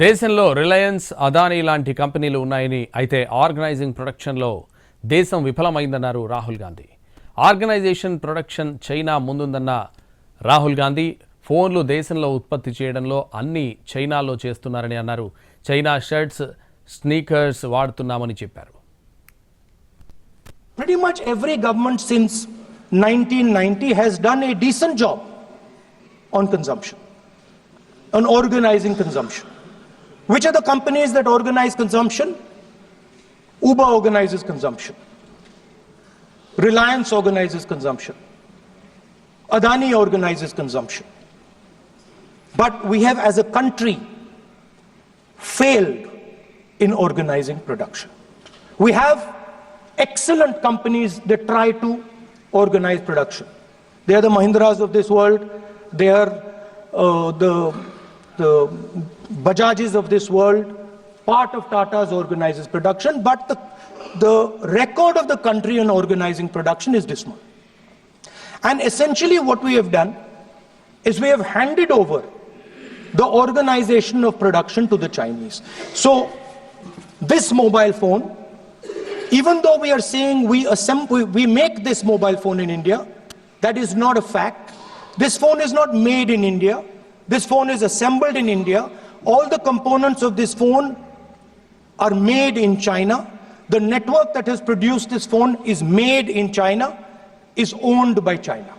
దేశంలో రిలయన్స్ అదానీ లాంటి కంపెనీలు ఉన్నాయని అయితే ఆర్గనైజింగ్ ప్రొడక్షన్లో దేశం విఫలమైందన్నారు Rahul Gandhi. Organization production China ముందుందన్న రాహుల్ గాంధీ ఫోన్లు దేశంలో ఉత్పత్తి చేయడంలో అన్ని చైనాలో చేస్తున్నారని అన్నారు. చైనా షర్ట్స్, స్నీకర్స్ వాడుతున్నామని చెప్పారు. Pretty much every government since 1990 has done a decent job on consumption, on organizing consumption. Which are the companies that organize consumption? Uber organizes consumption. Reliance organizes consumption. Adani organizes consumption. But we have as a country failed in organizing production. We have excellent companies that try to organize production. They are the Mahindras of this world. They are the Bajajis of this world. Part of Tata's organizes production, but the record of the country in organizing production is dismal. And essentially what we have done is we have handed over the organization of production to the Chinese. So this mobile phone, even though we are saying we make this mobile phone in India, that is not a fact. This phone is not made in India. This phone is assembled in India. All the components of this phone are made in China. The network that has produced this phone is made in China, is owned by China.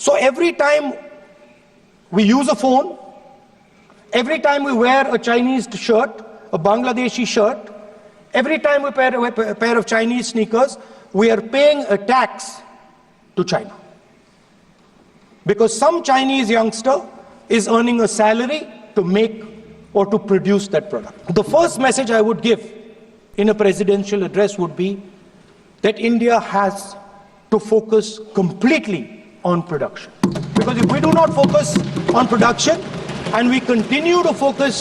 So every time we use a phone, every time we wear a Chinese shirt, a Bangladeshi shirt, every time we wear a pair of Chinese sneakers, we are paying a tax to China. Because some Chinese youngster is earning a salary to make or to produce that product. The first message I would give in a presidential address would be that India has to focus completely on production. Because if we do not focus on production and we continue to focus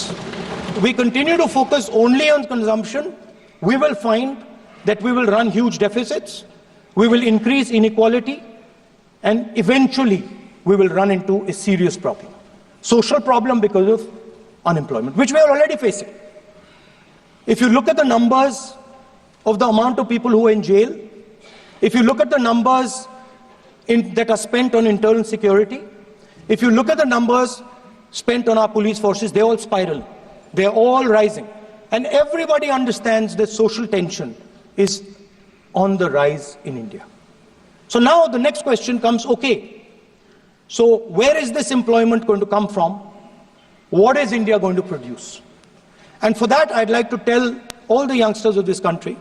only on consumption, we will find that we will run huge deficits, we will increase inequality, and eventually we will run into a serious problem. Social problem because of unemployment, which we are already facing. If you look at the numbers of the amount of people who are in jail, if you look at the numbers that are spent on internal security, if you look at the numbers spent on our police forces, they all spiral. They are all rising. And everybody understands that social tension is on the rise in India. So now the next question comes, okay, so where is this employment going to come from? What is India going to produce? And for that, I'd like to tell all the youngsters of this country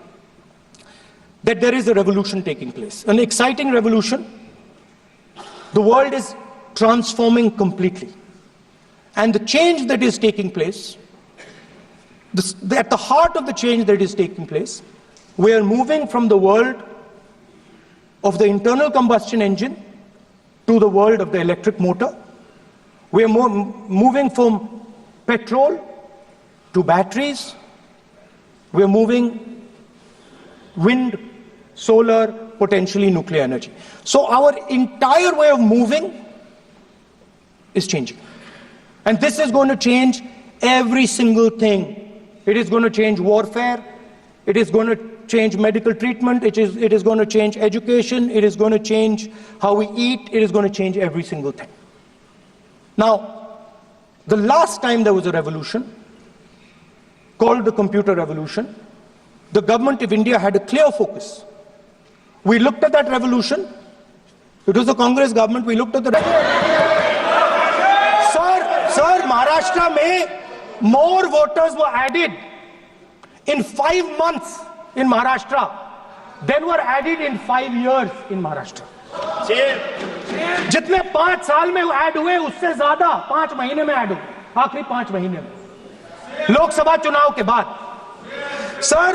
that there is a revolution taking place, an exciting revolution. The world is transforming completely. And the change that is taking place, at the heart of the change that is taking place, we are moving from the world of the internal combustion engine to the world of the electric motor. We are moving from petrol to batteries. We are moving wind, solar, potentially nuclear energy. So our entire way of moving is changing. And this is going to change every single thing. It is going to change warfare. It is going to change medical treatment. It is going to change education. It is going to change how we eat. It is going to change every single thing. Now, the last time there was a revolution called the computer revolution, the government of India had a clear focus. We looked at that revolution. It was the Congress government. We looked at the Sir, Maharashtra mein more voters were added in 5 months in Maharashtra than were added in 5 years in Maharashtra. जितने 5 साल में add हुए उससे ज्यादा 5 महीने में add हुए, आखिरी 5 महीने में लोकसभा चुनाव के बाद. सर,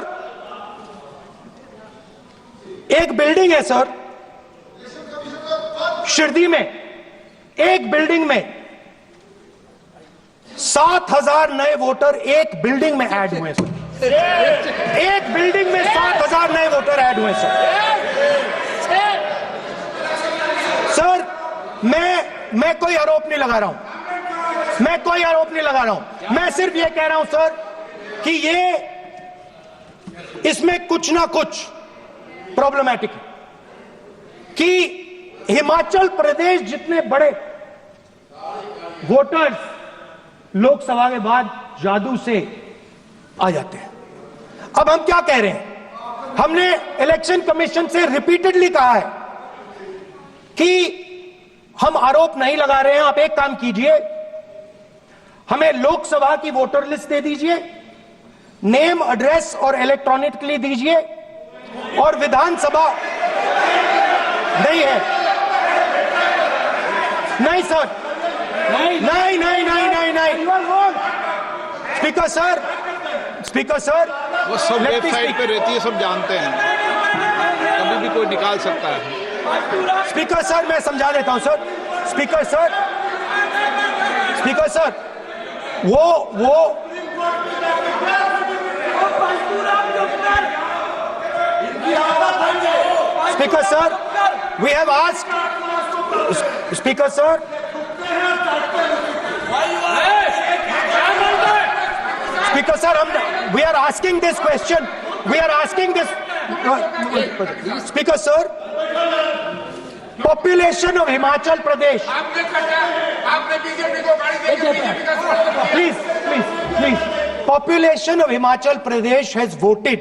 एक बिल्डिंग है सर शिरडी में, एक बिल्डिंग में 7,000 नए वोटर एक बिल्डिंग में ऐड हुए सर. एक बिल्डिंग में 7,000 नए वोटर ऐड हुए सर. मैं कोई आरोप नहीं लगा रहा हूं. मैं कोई आरोप नहीं लगा रहा हूं, मैं सिर्फ ये कह रहा हूं सर कि ये इसमें कुछ ना कुछ प्रॉब्लमैटिक है कि हिमाचल प्रदेश जितने बड़े वोटर्स लोकसभा के बाद जादू से आ जाते हैं। अब हम क्या कह रहे हैं, हमने इलेक्शन कमीशन से रिपीटेडली कहा है कि हम आरोप नहीं लगा रहे हैं, आप एक काम कीजिए, हमें लोकसभा की वोटर लिस्ट दे दीजिए, नेम एड्रेस और इलेक्ट्रॉनिकली दीजिए, और विधानसभा नहीं है, नहीं सर, नहीं नहीं नहीं नहीं नहीं नहीं, स्पीकर सर वो सब वेबसाइट पे रहती है, सब जानते हैं, कभी भी कोई निकाल सकता है। स्पीकर सर मैं समझा देता हूं सर, स्पीकर सर वो speaker sir we have asked, speaker sir we are asking this question, Speaker sir, population of Himachal Pradesh, please, population of Himachal Pradesh has voted,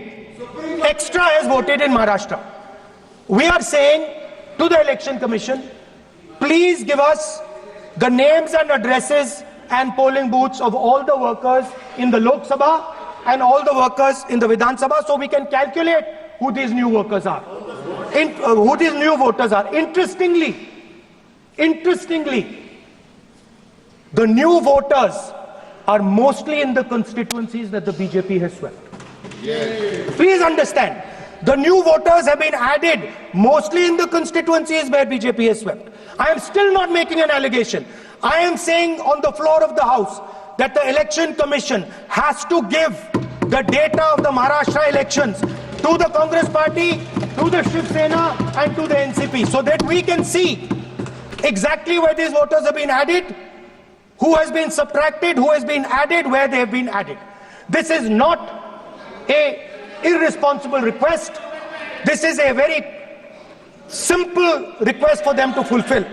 extra has voted in Maharashtra. We are saying to the election commission, please give us the names and addresses and polling booths of all the workers in the Lok Sabha and all the workers in the Vidhan Sabha, so we can calculate who these new workers are, who these new voters are. Interestingly, the new voters are mostly in the constituencies that the BJP has swept. Yes. Please understand, the new voters have been added mostly in the constituencies where BJP has swept. I am still not making an allegation. I am saying on the floor of the House that the Election Commission has to give the data of the Maharashtra elections to the Congress Party, to the Shiv Sena and to the NCP, so that we can see exactly where these voters have been added, who has been subtracted, who has been added, where they have been added. This is not a irresponsible request. This is a very simple request for them to fulfill.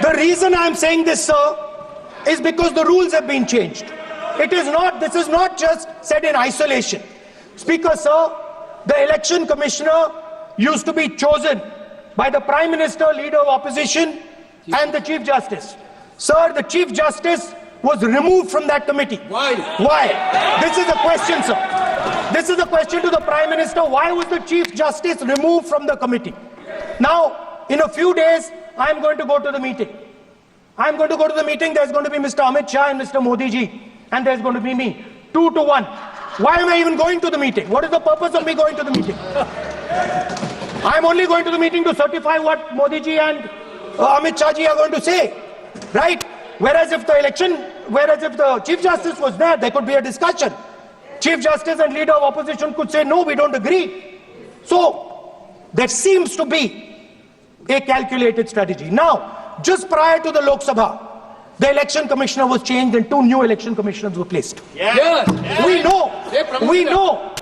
The reason I am saying this, sir, is because the rules have been changed. This is not just said in isolation. Speaker, sir, the election commissioner used to be chosen by the Prime Minister, Leader of Opposition and the Chief Justice. Sir, the Chief Justice was removed from that committee. Why? This is the question, sir. This is the question to the Prime Minister. Why was the Chief Justice removed from the committee? Now, in a few days, I am going to go to the meeting. There's going to be Mr. Amit Shah and Mr. Modi ji, and there's going to be me. 2-1. Why am I even going to the meeting? What is the purpose of me going to the meeting? I'm only going to the meeting to certify what Modi ji and Amit Shah ji are going to say, right? Whereas if the Chief Justice was there, there could be a discussion. Chief Justice and Leader of Opposition could say, no, we don't agree. So, there seems to be a calculated strategy. Now, just prior to the Lok Sabha, the election commissioner was changed and 2 new election commissioners were placed. Yes. We know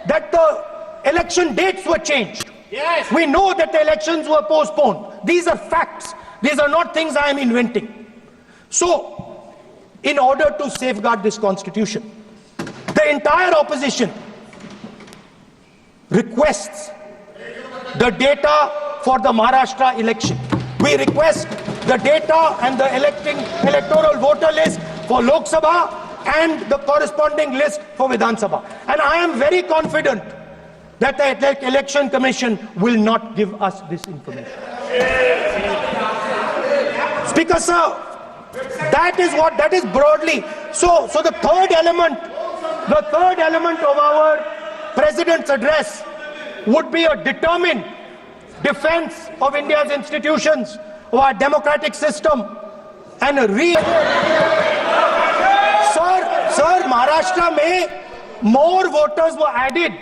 that the election dates were changed. Yes. We know that the elections were postponed. These are facts. These are not things I am inventing. So, in order to safeguard this constitution, the entire opposition requests the data for the Maharashtra election. We request the data and the electoral voter list for Lok Sabha and the corresponding list for Vidhan Sabha. And I am very confident that the Election Commission will not give us this information. Speaker sir, that is broadly. So the third element of our President's address would be a determined defense of India's institutions, of our democratic system, and a Sir, Maharashtra mein more voters were added